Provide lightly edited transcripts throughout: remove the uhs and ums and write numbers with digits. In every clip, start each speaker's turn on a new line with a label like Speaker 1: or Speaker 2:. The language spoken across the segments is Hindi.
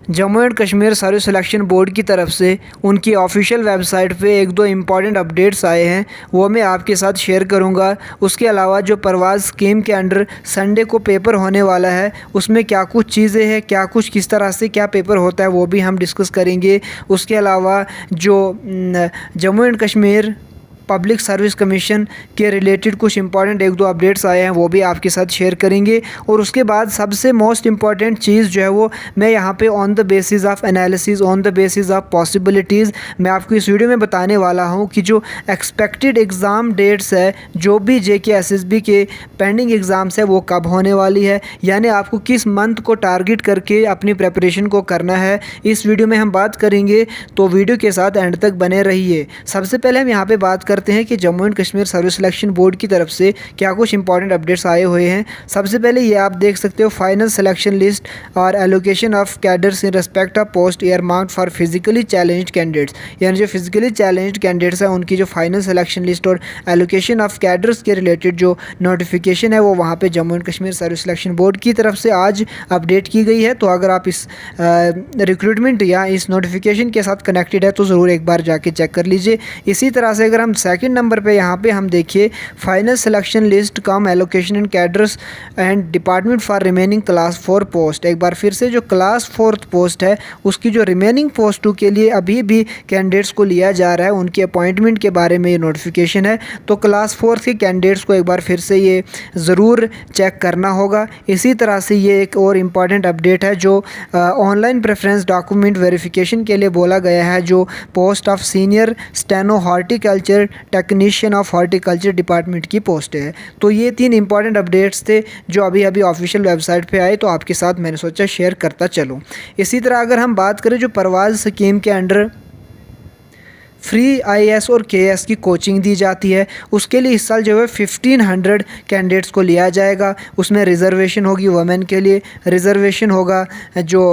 Speaker 1: Jammu and Kashmir service selection board की तरफ से उनकी ऑफिशियल वेबसाइट पे एक दो इम्पॉर्टेंट अपडेट्स आए हैं, वो मैं आपके साथ शेयर करूंगा। उसके अलावा जो परवाज़ स्कीम के अंडर संडे को पेपर होने वाला है, उसमें क्या कुछ चीज़ें हैं, क्या कुछ किस तरह से क्या पेपर होता है, वो भी हम डिस्कस करेंगे। उसके अलावा जो Jammu and Kashmir public service commission के रिलेटेड कुछ इंपॉर्टेंट एक दो अपडेट्स आए हैं, वो भी आपके साथ शेयर करेंगे। और उसके बाद सबसे मोस्ट इंपॉर्टेंट चीज़ जो है वो मैं यहाँ पे on the basis of analysis, on the basis of possibilities मैं आपको इस वीडियो में बताने वाला हूँ कि जो एक्सपेक्टेड एग्ज़ाम डेट्स है, जो भी JK SSB के पेंडिंग एग्ज़ाम्स है, वो कब होने वाली है, यानी आपको किस मंथ को टारगेट करके अपनी प्रेपरेशन को करना है, इस वीडियो में हम बात करेंगे। तो वीडियो के साथ एंड तक बने रहिए। सबसे पहले हम यहाँ पे बात करते हैं कि Jammu and Kashmir service selection board की तरफ से क्या कुछ इंपॉर्टेंट अपडेट्स आए हुए हैं। सबसे पहले ये आप देख सकते हो, फाइनल सिलेक्शन लिस्ट और allocation of cadres in respect of post year marked for physically challenged candidates, यानी जो फिजिकली चैलेंज्ड कैंडिडेट्स हैं उनकी जो फाइनल सिलेक्शन लिस्ट और एलोकेशन ऑफ कैडर्स के रिलेटेड जो नोटिफिकेशन है वो वहाँ पे Jammu and Kashmir service selection board की तरफ से आज अपडेट की गई है। तो अगर आप इस रिक्रूटमेंट या इस नोटिफिकेशन के साथ कनेक्टेड है तो ज़रूर एक बार जाके चेक कर लीजिए। इसी तरह से अगर हम सेकंड नंबर पे यहाँ पे हम देखिए, final selection list come allocation in cadres and department for remaining class 4 post. एक बार फिर से जो क्लास 4 पोस्ट है उसकी जो रिमेनिंग पोस्टों के लिए अभी भी कैंडिडेट्स को लिया जा रहा है, उनकी अपॉइंटमेंट के बारे में ये नोटिफिकेशन है। तो क्लास 4 के कैंडिडेट्स को एक बार फिर से ये ज़रूर चेक करना होगा। इसी तरह से ये एक और इम्पॉर्टेंट अपडेट है जो ऑनलाइन प्रेफरेंस डॉक्यूमेंट वेरिफिकेशन के लिए बोला गया है, जो post of senior steno horticulture technician of horticulture department की पोस्ट है। तो ये 3 इंपॉर्टेंट अपडेट्स थे जो अभी अभी ऑफिशियल वेबसाइट पे आए, तो आपके साथ मैंने सोचा शेयर करता चलूँ। इसी तरह अगर हम बात करें जो परवाज़ स्कीम के अंडर फ्री IAS और KS की कोचिंग दी जाती है, उसके लिए इस साल जो है 1500 कैंडिडेट्स को लिया जाएगा। उसमें रिज़र्वेशन होगी वुमेन के लिए, रिज़र्वेशन होगा जो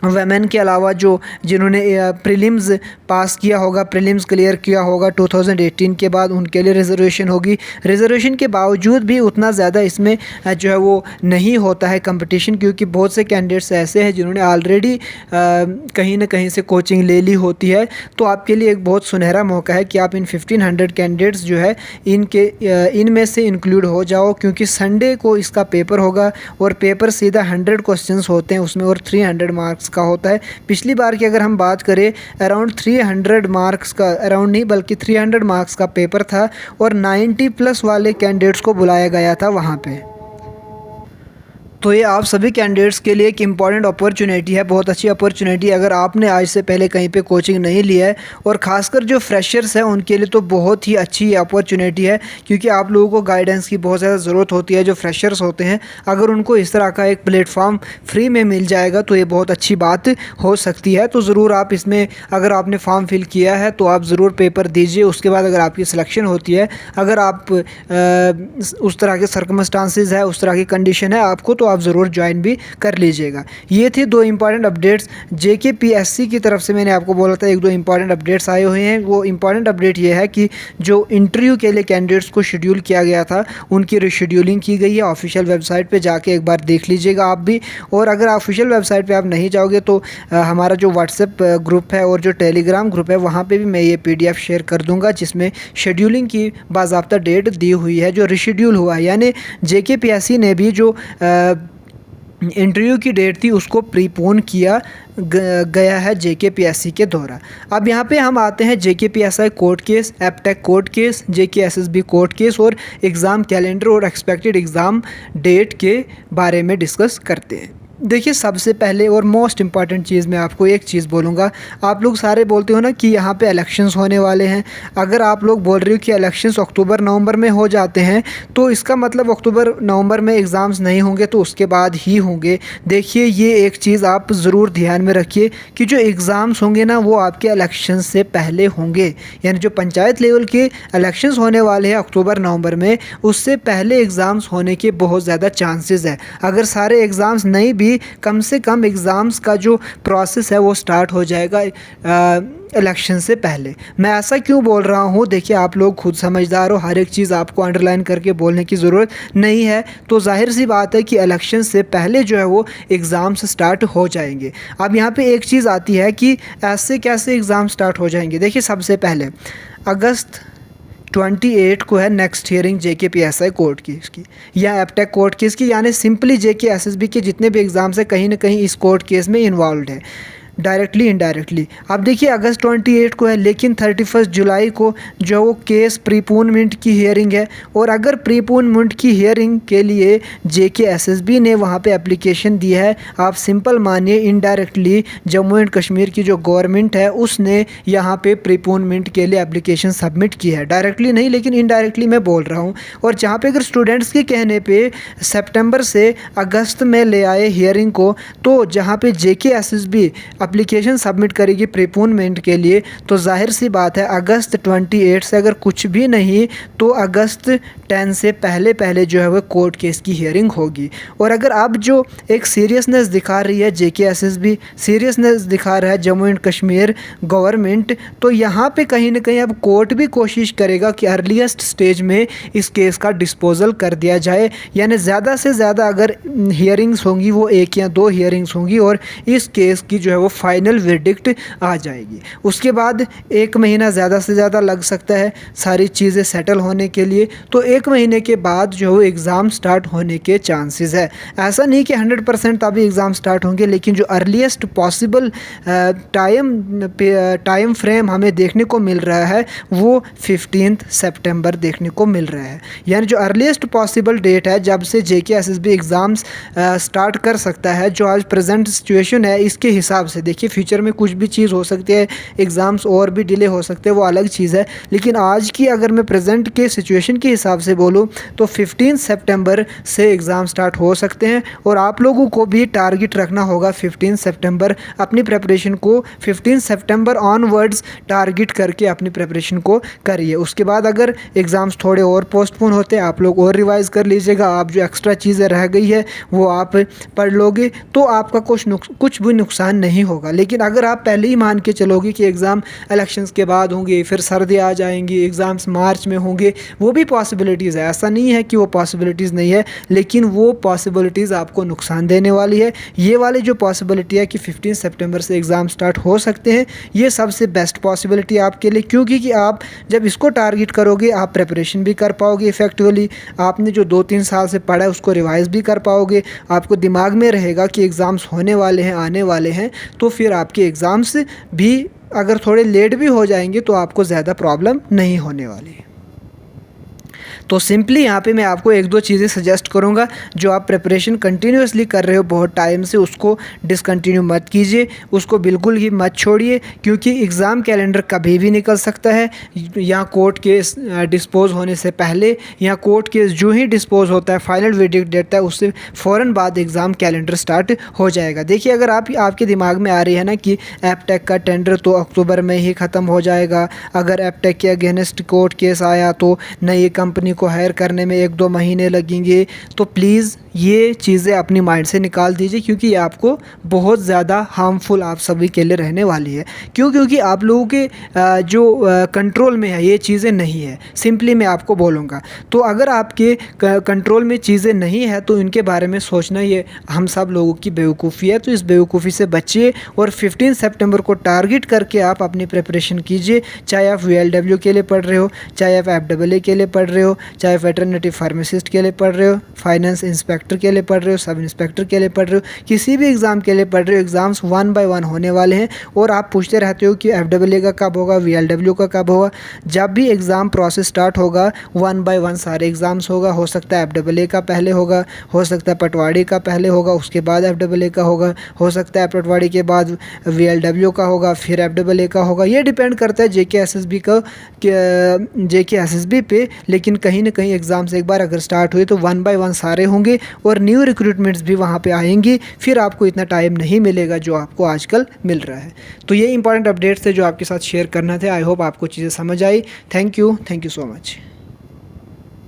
Speaker 1: वमेन के अलावा जो जिन्होंने प्रीलिम्स पास किया होगा, प्रीलिम्स क्लियर किया होगा 2018 के बाद, उनके लिए रिज़र्वेशन होगी। रिज़र्वेशन के बावजूद भी उतना ज़्यादा इसमें जो है वो नहीं होता है कंपटीशन, क्योंकि बहुत से कैंडिडेट्स ऐसे हैं जिन्होंने ऑलरेडी कहीं ना कहीं से कोचिंग ले ली होती है। तो आपके लिए एक बहुत सुनहरा मौका है कि आप इन 1500 कैंडिडेट्स जो है इनमें से इंक्लूड हो जाओ, क्योंकि संडे को इसका पेपर होगा और पेपर सीधा 100 क्वेश्चंस होते हैं उसमें और 300 मार्क्स का होता है। पिछली बार की अगर हम बात करें अराउंड 300 मार्क्स का, अराउंड नहीं बल्कि 300 मार्क्स का पेपर था और 90+ वाले कैंडिडेट्स को बुलाया गया था वहाँ पे। तो ये आप सभी कैंडिडेट्स के लिए एक इम्पॉर्टेंट अपॉर्चुनिटी है, बहुत अच्छी अपॉर्चुनिटी। अगर आपने आज से पहले कहीं पे कोचिंग नहीं लिया है, और ख़ासकर जो फ्रेशर्स हैं उनके लिए तो बहुत ही अच्छी अपॉर्चुनिटी है, क्योंकि आप लोगों को गाइडेंस की बहुत ज़्यादा ज़रूरत होती है। जो फ्रेशर्स होते हैं, अगर उनको इस तरह का एक प्लेटफॉर्म फ्री में मिल जाएगा तो ये बहुत अच्छी बात हो सकती है। तो ज़रूर आप इसमें, अगर आपने फॉर्म फिल किया है तो आप ज़रूर पेपर दीजिए। उसके बाद अगर आपकी सिलेक्शन होती है, अगर आप उस तरह के सर्कमस्टांसेस है, उस तरह की कंडीशन है आपको, तो आप ज़रूर ज्वाइन भी कर लीजिएगा। ये थे 2 इंपॉर्टेंट अपडेट्स JK PSC की तरफ से। मैंने आपको बोला था एक दो इंपॉर्टेंट अपडेट्स आए हुए हैं। वो इंपॉर्टेंट अपडेट ये है कि जो इंटरव्यू के लिए कैंडिडेट्स को शेड्यूल किया गया था, उनकी रिशेड्यूलिंग की गई है। ऑफिशियल वेबसाइट पे जाके एक बार देख लीजिएगा आप भी। और अगर ऑफिशियल वेबसाइट पे आप नहीं जाओगे तो हमारा जो व्हाट्सएप ग्रुप है और जो टेलीग्राम ग्रुप है, वहाँ पे भी मैं ये PDF शेयर कर दूँगा, जिसमें शेड्यूलिंग की बाज़ाब्ता डेट दी हुई है, जो रिशेड्यूल हुआ है। यानी JK PSC ने भी जो इंटरव्यू की डेट थी उसको प्रीपोन किया गया है JK PSC के द्वारा। अब यहाँ पे हम आते हैं JK PSI court case, Aptech court case, JK SSB court case और एग्ज़ाम कैलेंडर और एक्सपेक्टेड एग्ज़ाम डेट के बारे में डिस्कस करते हैं। देखिए, सबसे पहले और मोस्ट इम्पॉर्टेंट चीज़ मैं आपको एक चीज़ बोलूँगा। आप लोग सारे बोलते हो ना कि यहाँ पे इलेक्शंस होने वाले हैं। अगर आप लोग बोल रहे हो कि इलेक्शंस अक्टूबर नवंबर में हो जाते हैं, तो इसका मतलब अक्टूबर नवंबर में एग्ज़ाम्स नहीं होंगे तो उसके बाद ही होंगे। देखिए, ये एक चीज़ आप ज़रूर ध्यान में रखिए कि जो एग्ज़ाम्स होंगे ना, वो आपके इलेक्शन से पहले होंगे। यानी जो पंचायत लेवल के इलेक्शंस होने वाले हैं अक्टूबर नवंबर में, उससे पहले एग्ज़ाम्स होने के बहुत ज़्यादा चांसेस है। अगर सारे एग्ज़ाम्स नहीं भी कम से कम एग्ज़ाम्स का जो प्रोसेस है वो स्टार्ट हो जाएगा इलेक्शन से पहले। मैं ऐसा क्यों बोल रहा हूँ, देखिए आप लोग खुद समझदार हो, हर एक चीज़ आपको अंडरलाइन करके बोलने की ज़रूरत नहीं है। तो जाहिर सी बात है कि इलेक्शन से पहले जो है वो एग्ज़ाम्स स्टार्ट हो जाएंगे। अब यहाँ पे एक चीज़ आती है कि ऐसे कैसे एग्ज़ाम स्टार्ट हो जाएंगे। देखिए सबसे पहले अगस्त 28 को है नेक्स्ट हियरिंग JKPSI कोर्ट की इसकी, या एपटेक कोर्ट केस की, यानी सिंपली JK SSB के जितने भी एग्ज़ाम्स हैं कहीं ना कहीं इस कोर्ट केस में इन्वॉल्व है, डायरेक्टली इनडायरेक्टली। अब देखिए अगस्त 28 को है, लेकिन 31 जुलाई को जो वो केस प्रीपोनमेंट की हियरिंग है। और अगर प्रीपोनमेंट की हियरिंग के लिए JK SSB ने वहाँ पे एप्लीकेशन दी है, आप सिंपल मानिए इनडायरेक्टली जम्मू एंड कश्मीर की जो गवर्नमेंट है उसने यहाँ पे प्रीपोनमेंट के लिए एप्लीकेशन सबमिट की है। डायरेक्टली नहीं लेकिन इनडायरेक्टली मैं बोल रहा हूँ। और जहाँ पे अगर स्टूडेंट्स के कहने पे सितंबर से अगस्त में ले आए हियरिंग को, तो जहाँ पे JK SSB एप्लीकेशन सबमिट करेगी प्रीपोनमेंट के लिए, तो जाहिर सी बात है अगस्त 28 से अगर कुछ भी नहीं तो अगस्त 10 से पहले पहले जो है वो कोर्ट केस की हियरिंग होगी। और अगर अब जो एक सीरियसनेस दिखा रही है JK SSB, सीरियसनेस दिखा रहा है जम्मू एंड कश्मीर गवर्नमेंट, तो यहाँ पे कहीं ना कहीं अब कोर्ट भी कोशिश करेगा कि अर्लीस्ट स्टेज में इस केस का डिस्पोजल कर दिया जाए। यानी ज़्यादा से ज़्यादा अगर हियरिंग्स होंगी वो 1 या 2 हियरिंग्स होंगी और इस केस की जो है वो फाइनल वर्डिक्ट आ जाएगी। उसके बाद 1 महीना ज़्यादा से ज़्यादा लग सकता है सारी चीज़ें सेटल होने के लिए। तो 1 महीने के बाद जो है एग्ज़ाम स्टार्ट होने के चांसेस है। ऐसा नहीं कि 100% अभी एग्ज़ाम स्टार्ट होंगे, लेकिन जो अर्लीस्ट पॉसिबल टाइम फ्रेम हमें देखने को मिल रहा है वो 15 सितंबर देखने को मिल रहा है। यानी जो अर्लीस्ट पॉसिबल डेट है जब से JK SSB एग्ज़ाम्स स्टार्ट कर सकता है, जो आज प्रेजेंट सिचुएशन है इसके हिसाब से। देखिए फ्यूचर में कुछ भी चीज़ हो सकती है, एग्ज़ाम्स और भी डिले हो सकते हैं, वो अलग चीज़ है। लेकिन आज की अगर मैं प्रेजेंट के सिचुएशन के हिसाब से बोलूँ तो 15 सितंबर से एग्ज़ाम स्टार्ट हो सकते हैं। और आप लोगों को भी टारगेट रखना होगा 15 सितंबर, अपनी प्रेपरेशन को 15 सितंबर ऑनवर्ड्स टारगेट करके अपनी प्रेपरेशन को करिए। उसके बाद अगर एग्ज़ाम्स थोड़े और पोस्टपोन होते हैं, आप लोग और रिवाइज़ कर लीजिएगा, आप जो एक्स्ट्रा चीज़ें रह गई है वो आप पढ़ लोगे तो आपका कुछ भी नुकसान नहीं होगा। लेकिन अगर आप पहले ही मान के चलोगे कि एग्ज़ाम इलेक्शंस के बाद होंगे, फिर सर्दी आ जाएंगी, एग्ज़ाम्स मार्च में होंगे, वो भी पॉसिबिलिटीज़ है, ऐसा नहीं है कि वो पॉसिबिलिटीज़ नहीं है, लेकिन वो पॉसिबिलिटीज़ आपको नुकसान देने वाली है। ये वाली जो पॉसिबिलिटी है कि 15 सितंबर से एग्ज़ाम स्टार्ट हो सकते हैं, ये सबसे बेस्ट पॉसिबिलिटी है आपके लिए, क्योंकि कि आप जब इसको टारगेट करोगे आप प्रिपरेशन भी कर पाओगे इफेक्टिवली, आपने जो 2-3 साल से पढ़ा है उसको रिवाइज़ भी कर पाओगे, आपको दिमाग में रहेगा कि एग्ज़ाम्स होने वाले हैं, आने वाले हैं। तो फिर आपके एग्ज़ाम्स भी अगर थोड़े लेट भी हो जाएंगे तो आपको ज़्यादा प्रॉब्लम नहीं होने वाली है। तो सिंपली यहाँ पे मैं आपको 1-2 चीज़ें सजेस्ट करूँगा। जो आप प्रिपरेशन कंटिन्यूसली कर रहे हो बहुत टाइम से, उसको डिसकंटिन्यू मत कीजिए, उसको बिल्कुल ही मत छोड़िए, क्योंकि एग्ज़ाम कैलेंडर कभी भी निकल सकता है। या कोर्ट केस डिस्पोज होने से पहले या कोर्ट केस जो ही डिस्पोज होता है, फाइनल वर्डिक्ट देता है, उससे फ़ौरन बाद एग्ज़ाम कैलेंडर स्टार्ट हो जाएगा। देखिए अगर आपके दिमाग में आ रही है ना कि एपटेक का टेंडर तो अक्टूबर में ही ख़त्म हो जाएगा, अगर एपटेक के अगेंस्ट कोर्ट केस आया तो नई कंपनी को हायर करने में 1-2 महीने लगेंगे, तो प्लीज़ ये चीज़ें अपनी माइंड से निकाल दीजिए, क्योंकि ये आपको बहुत ज़्यादा हार्मफुल आप सभी के लिए रहने वाली है। क्योंकि आप लोगों के जो कंट्रोल में है ये चीज़ें नहीं है, सिंपली मैं आपको बोलूँगा। तो अगर आपके कंट्रोल में चीज़ें नहीं है तो इनके बारे में सोचना ये हम सब लोगों की बेवकूफ़ी है। तो इस बेवकूफ़ी से बचिए और 15 सितंबर को टारगेट करके आप अपनी प्रिपरेशन कीजिए। चाहे आप VLW के लिए पढ़ रहे हो, चाहे आप FAA के लिए पढ़ रहे हो, चाहे वेटरनरी फार्मासिस्ट के लिए पढ़ रहे हो, फाइनेंस इंस्पेक्टर के लिए पढ़ रहे हो, सब इंस्पेक्टर के लिए पढ़ रहे हो, किसी भी एग्ज़ाम के लिए पढ़ रहे हो, एग्ज़ाम्स 1 बाय 1 होने वाले हैं। और आप पूछते रहते हो कि FAA का कब होगा, VLW का कब होगा। जब भी एग्ज़ाम प्रोसेस स्टार्ट होगा 1 बाय 1 सारे एग्ज़ाम्स होगा। हो सकता है FAA का पहले होगा, हो सकता है पटवारी का पहले होगा, उसके बाद FAA का होगा, हो सकता है पटवारी के बाद VLW का होगा, फिर FAA का होगा। ये डिपेंड करता है JK SSB पे। लेकिन कहीं ना कहीं एग्ज़ाम्स एक बार अगर स्टार्ट हुए तो 1 बाय 1 सारे होंगे और न्यू रिक्रूटमेंट्स भी वहाँ पे आएंगी, फिर आपको इतना टाइम नहीं मिलेगा जो आपको आजकल मिल रहा है। तो ये इंपॉर्टेंट अपडेट्स थे जो आपके साथ शेयर करना थे। आई होप आपको चीज़ें समझ आई। Thank you so much.